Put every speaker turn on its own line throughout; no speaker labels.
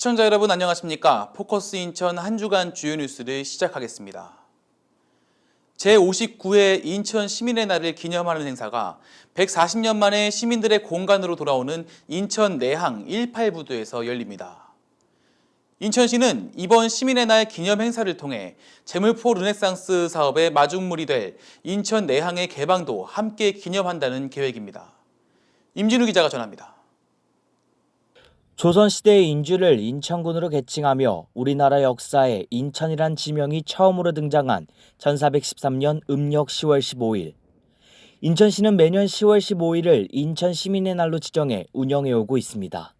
시청자 여러분 안녕하십니까? 포커스 인천 한 주간 주요 뉴스를 시작하겠습니다. 제59회 인천 시민의 날을 기념하는 행사가 140년 만에 시민들의 공간으로 돌아오는 인천 내항 18부두에서 열립니다. 인천시는 이번 시민의 날 기념 행사를 통해 재물포 르네상스 사업의 마중물이 될 인천 내항의 개방도 함께 기념한다는 계획입니다. 임진우 기자가 전합니다.
조선시대의 인주를 인천군으로 개칭하며 우리나라 역사에 인천이란 지명이 처음으로 등장한 1413년 음력 10월 15일. 인천시는 매년 10월 15일을 인천 시민의 날로 지정해 운영해오고 있습니다.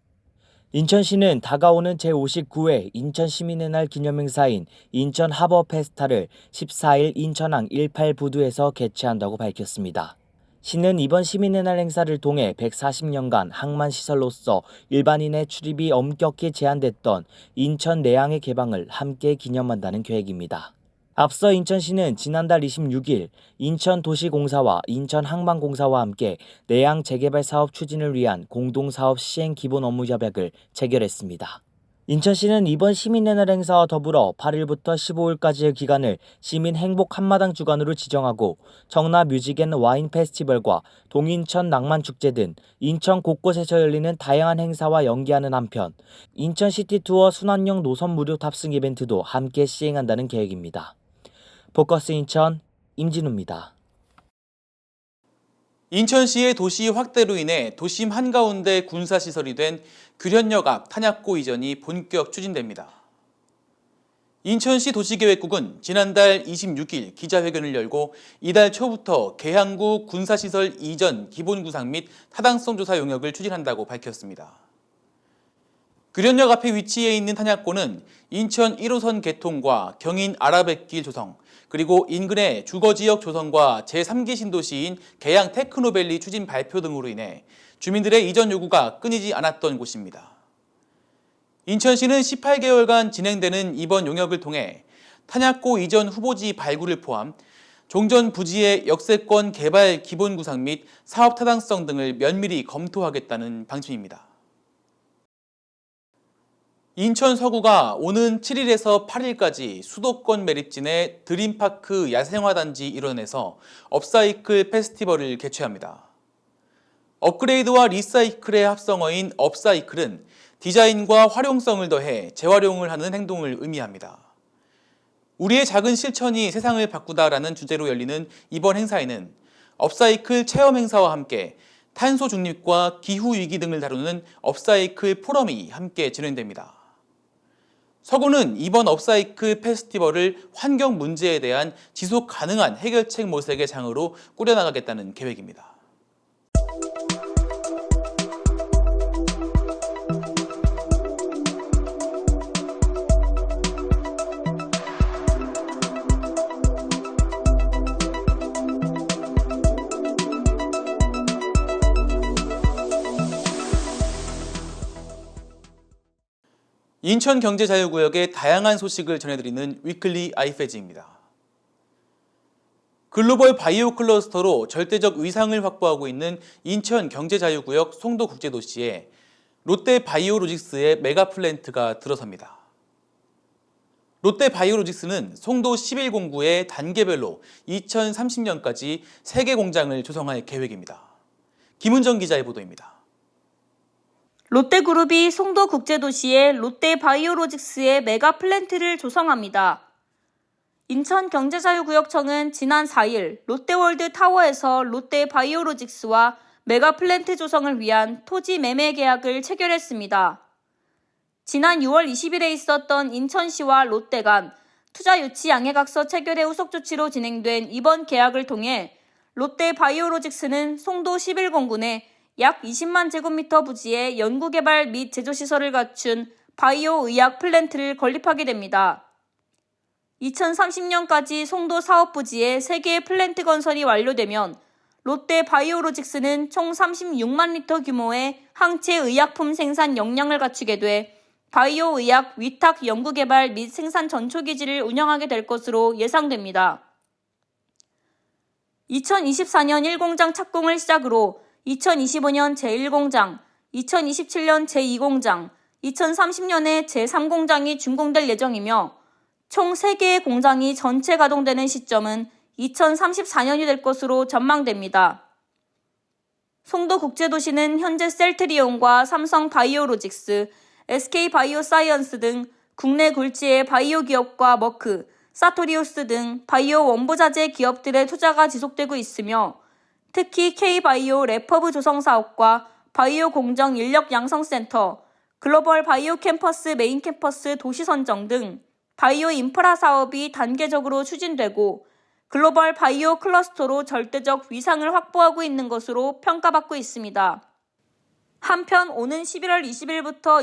인천시는 다가오는 제59회 인천 시민의 날 기념행사인 인천 하버 페스타를 14일 인천항 18부두에서 개최한다고 밝혔습니다. 시는 이번 시민의 날 행사를 통해 140년간 항만시설로서 일반인의 출입이 엄격히 제한됐던 인천 내항의 개방을 함께 기념한다는 계획입니다. 앞서 인천시는 지난달 26일 인천도시공사와 인천항만공사와 함께 내항 재개발 사업 추진을 위한 공동사업 시행 기본 업무 협약을 체결했습니다. 인천시는 이번 시민의 날 행사와 더불어 8일부터 15일까지의 기간을 시민 행복 한마당 주간으로 지정하고 청라 뮤직 앤 와인 페스티벌과 동인천 낭만축제 등 인천 곳곳에서 열리는 다양한 행사와 연계하는 한편 인천 시티투어 순환형 노선 무료 탑승 이벤트도 함께 시행한다는 계획입니다. 포커스 인천 임진우입니다.
인천시의 도시 확대로 인해 도심 한가운데 군사시설이 된 규련역 앞 탄약고 이전이 본격 추진됩니다. 인천시 도시계획국은 지난달 26일 기자회견을 열고 이달 초부터 계양구 군사시설 이전 기본구상 및 타당성 조사 용역을 추진한다고 밝혔습니다. 규련역 앞에 위치해 있는 탄약고는 인천 1호선 개통과 경인 아라뱃길 조성, 그리고 인근의 주거지역 조성과 제3기 신도시인 계양 테크노밸리 추진 발표 등으로 인해 주민들의 이전 요구가 끊이지 않았던 곳입니다. 인천시는 18개월간 진행되는 이번 용역을 통해 탄약고 이전 후보지 발굴을 포함 종전 부지의 역세권 개발 기본 구상 및 사업 타당성 등을 면밀히 검토하겠다는 방침입니다. 인천 서구가 오는 7일에서 8일까지 수도권 매립진의 드림파크 야생화단지 일원에서 업사이클 페스티벌을 개최합니다. 업그레이드와 리사이클의 합성어인 업사이클은 디자인과 활용성을 더해 재활용을 하는 행동을 의미합니다. 우리의 작은 실천이 세상을 바꾸다라는 주제로 열리는 이번 행사에는 업사이클 체험 행사와 함께 탄소 중립과 기후 위기 등을 다루는 업사이클 포럼이 함께 진행됩니다. 서구는 이번 업사이클 페스티벌을 환경 문제에 대한 지속 가능한 해결책 모색의 장으로 꾸려나가겠다는 계획입니다. 인천경제자유구역의 다양한 소식을 전해드리는 위클리 아이페지입니다. 글로벌 바이오 클러스터로 절대적 위상을 확보하고 있는 인천경제자유구역 송도국제도시에 롯데바이오로직스의 메가플랜트가 들어섭니다. 롯데바이오로직스는 송도 11공구에 단계별로 2030년까지 3개 공장을 조성할 계획입니다. 김은정 기자의 보도입니다.
롯데그룹이 송도국제도시에 롯데바이오로직스의 메가플랜트를 조성합니다. 인천경제자유구역청은 지난 4일 롯데월드 타워에서 롯데바이오로직스와 메가플랜트 조성을 위한 토지 매매 계약을 체결했습니다. 지난 6월 20일에 있었던 인천시와 롯데 간 투자 유치 양해각서 체결의 후속 조치로 진행된 이번 계약을 통해 롯데바이오로직스는 송도 11공구 내 약 20만 제곱미터 부지에 연구개발 및 제조시설을 갖춘 바이오 의약 플랜트를 건립하게 됩니다. 2030년까지 송도 사업부지에 3개의 플랜트 건설이 완료되면 롯데바이오로직스는 총 36만 리터 규모의 항체 의약품 생산 역량을 갖추게 돼 바이오 의약 위탁 연구개발 및 생산 전초기지를 운영하게 될 것으로 예상됩니다. 2024년 1공장 착공을 시작으로 2025년 제1공장, 2027년 제2공장, 2030년에 제3공장이 준공될 예정이며 총 3개의 공장이 전체 가동되는 시점은 2034년이 될 것으로 전망됩니다. 송도국제도시는 현재 셀트리온과 삼성 바이오로직스, SK 바이오사이언스 등 국내 굴지의 바이오 기업과 머크, 사토리오스 등 바이오 원부자재 기업들의 투자가 지속되고 있으며 특히 K바이오 래퍼브 조성 사업과 바이오 공정 인력 양성센터, 글로벌 바이오 캠퍼스 메인 캠퍼스 도시 선정 등 바이오 인프라 사업이 단계적으로 추진되고 글로벌 바이오 클러스터로 절대적 위상을 확보하고 있는 것으로 평가받고 있습니다. 한편 오는 11월 20일부터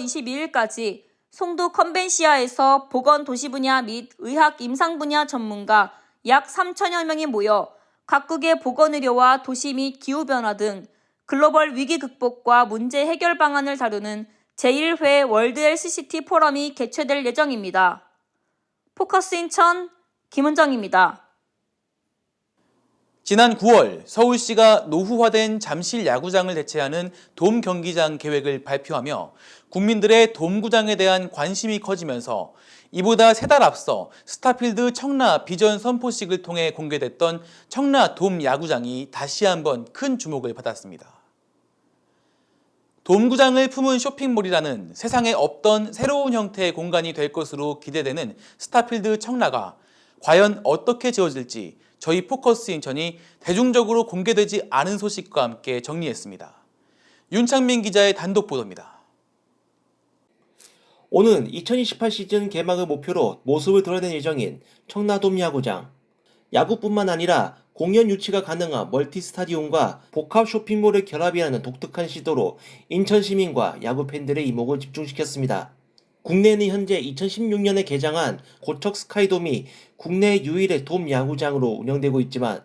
22일까지 송도 컨벤시아에서 보건도시 분야 및 의학 임상 분야 전문가 약 3천여 명이 모여 각국의 보건의료와 도시 및 기후변화 등 글로벌 위기 극복과 문제 해결 방안을 다루는 제1회 월드 LCCT 포럼이 개최될 예정입니다. 포커스 인천 김은정입니다.
지난 9월 서울시가 노후화된 잠실 야구장을 대체하는 돔 경기장 계획을 발표하며 국민들의 돔구장에 대한 관심이 커지면서 이보다 3달 앞서 스타필드 청라 비전 선포식을 통해 공개됐던 청라 돔 야구장이 다시 한번 큰 주목을 받았습니다. 돔구장을 품은 쇼핑몰이라는 세상에 없던 새로운 형태의 공간이 될 것으로 기대되는 스타필드 청라가 과연 어떻게 지어질지 저희 포커스 인천이 대중적으로 공개되지 않은 소식과 함께 정리했습니다. 윤창민 기자의 단독 보도입니다.
오는 2028 시즌 개막을 목표로 모습을 드러낼 예정인 청라돔 야구장. 야구뿐만 아니라 공연 유치가 가능한 멀티 스타디움과 복합 쇼핑몰을 결합이하는 독특한 시도로 인천 시민과 야구 팬들의 이목을 집중시켰습니다. 국내에는 현재 2016년에 개장한 고척 스카이돔이 국내 유일의 돔 야구장으로 운영되고 있지만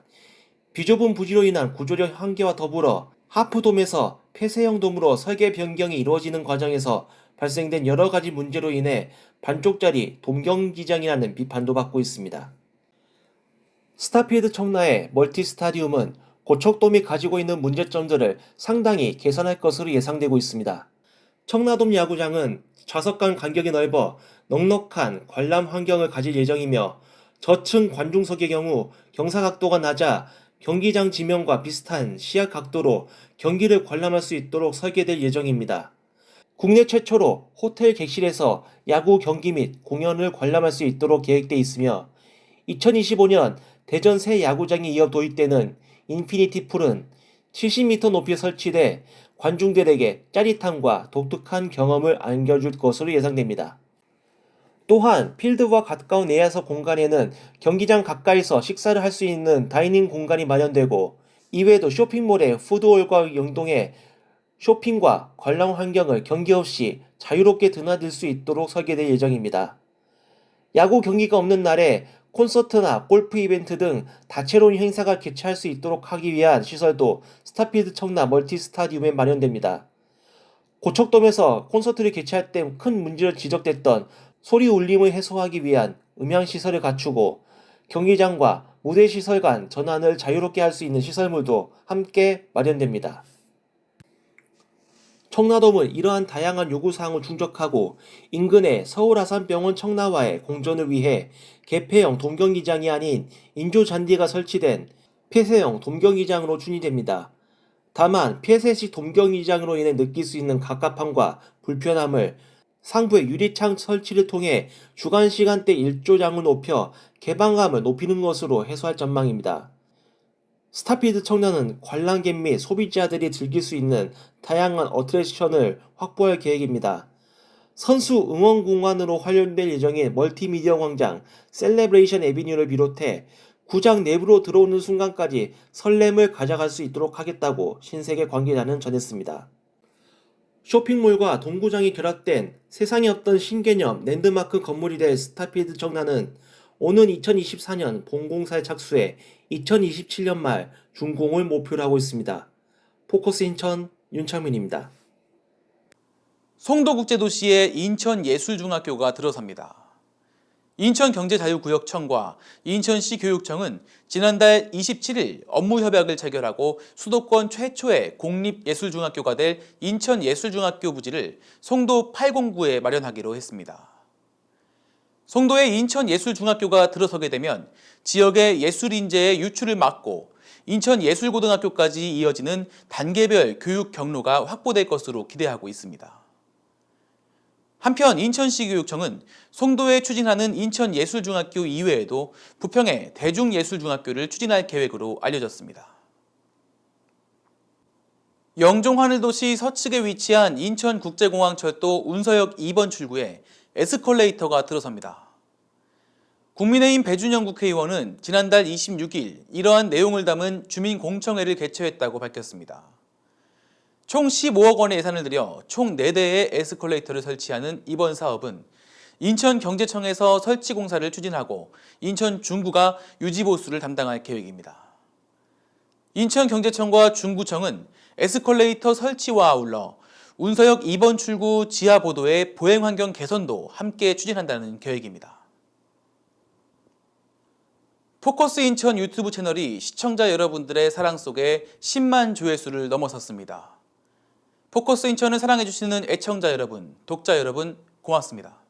비좁은 부지로 인한 구조력 한계와 더불어 하프돔에서 폐쇄형 돔으로 설계 변경이 이루어지는 과정에서 발생된 여러 가지 문제로 인해 반쪽짜리 돔경기장이라는 비판도 받고 있습니다. 스타필드 청라의 멀티 스타디움은 고척돔이 가지고 있는 문제점들을 상당히 개선할 것으로 예상되고 있습니다. 청라돔 야구장은 좌석 간 간격이 넓어 넉넉한 관람 환경을 가질 예정이며 저층 관중석의 경우 경사 각도가 낮아 경기장 지면과 비슷한 시야 각도로 경기를 관람할 수 있도록 설계될 예정입니다. 국내 최초로 호텔 객실에서 야구 경기 및 공연을 관람할 수 있도록 계획돼 있으며 2025년 대전 새 야구장이 이어 도입되는 인피니티 풀은 70m 높이에 설치돼 관중들에게 짜릿함과 독특한 경험을 안겨줄 것으로 예상됩니다. 또한 필드와 가까운 내야석 공간에는 경기장 가까이서 식사를 할 수 있는 다이닝 공간이 마련되고 이외에도 쇼핑몰의 푸드홀과 연동해 쇼핑과 관람 환경을 경계 없이 자유롭게 드나들 수 있도록 설계될 예정입니다. 야구 경기가 없는 날에 콘서트나 골프 이벤트 등 다채로운 행사가 개최할 수 있도록 하기 위한 시설도 스타필드 청라 멀티 스타디움에 마련됩니다. 고척돔에서 콘서트를 개최할 때 큰 문제로 지적됐던 소리 울림을 해소하기 위한 음향시설을 갖추고 경기장과 무대시설 간 전환을 자유롭게 할 수 있는 시설물도 함께 마련됩니다. 청라돔은 이러한 다양한 요구사항을 충족하고 인근의 서울아산병원 청라와의 공존을 위해 개폐형 돔경기장이 아닌 인조잔디가 설치된 폐쇄형 돔경기장으로 추진됩니다. 다만 폐쇄식 돔경기장으로 인해 느낄 수 있는 갑갑함과 불편함을 상부의 유리창 설치를 통해 주간 시간대 일조량을 높여 개방감을 높이는 것으로 해소할 전망입니다. 스타필드 청라는 관람객 및 소비자들이 즐길 수 있는 다양한 어트랙션을 확보할 계획입니다. 선수 응원 공간으로 활용될 예정인 멀티미디어 광장 셀레브레이션 애비뉴를 비롯해 구장 내부로 들어오는 순간까지 설렘을 가져갈 수 있도록 하겠다고 신세계 관계자는 전했습니다. 쇼핑몰과 동구장이 결합된 세상에 없던 신개념 랜드마크 건물이 될 스타필드 청라는 오는 2024년 본공사에 착수해 2027년 말 준공을 목표로 하고 있습니다. 포커스 인천 윤창민입니다.
송도국제도시에 인천예술중학교가 들어섭니다. 인천경제자유구역청과 인천시 교육청은 지난달 27일 업무협약을 체결하고 수도권 최초의 공립예술중학교가 될 인천예술중학교 부지를 송도 809에 마련하기로 했습니다. 송도에 인천예술중학교가 들어서게 되면 지역의 예술인재의 유출을 막고 인천예술고등학교까지 이어지는 단계별 교육 경로가 확보될 것으로 기대하고 있습니다. 한편 인천시 교육청은 송도에 추진하는 인천예술중학교 이외에도 부평에 대중예술중학교를 추진할 계획으로 알려졌습니다. 영종하늘도시 서측에 위치한 인천국제공항철도 운서역 2번 출구에 에스컬레이터가 들어섭니다. 국민의힘 배준영 국회의원은 지난달 26일 이러한 내용을 담은 주민공청회를 개최했다고 밝혔습니다. 총 15억 원의 예산을 들여 총 4대의 에스컬레이터를 설치하는 이번 사업은 인천경제청에서 설치 공사를 추진하고 인천중구가 유지보수를 담당할 계획입니다. 인천경제청과 중구청은 에스컬레이터 설치와 아울러 운서역 2번 출구 지하보도의 보행환경 개선도 함께 추진한다는 계획입니다. 포커스 인천 유튜브 채널이 시청자 여러분들의 사랑 속에 10만 조회수를 넘어섰습니다. 포커스 인천을 사랑해주시는 애청자 여러분, 독자 여러분 고맙습니다.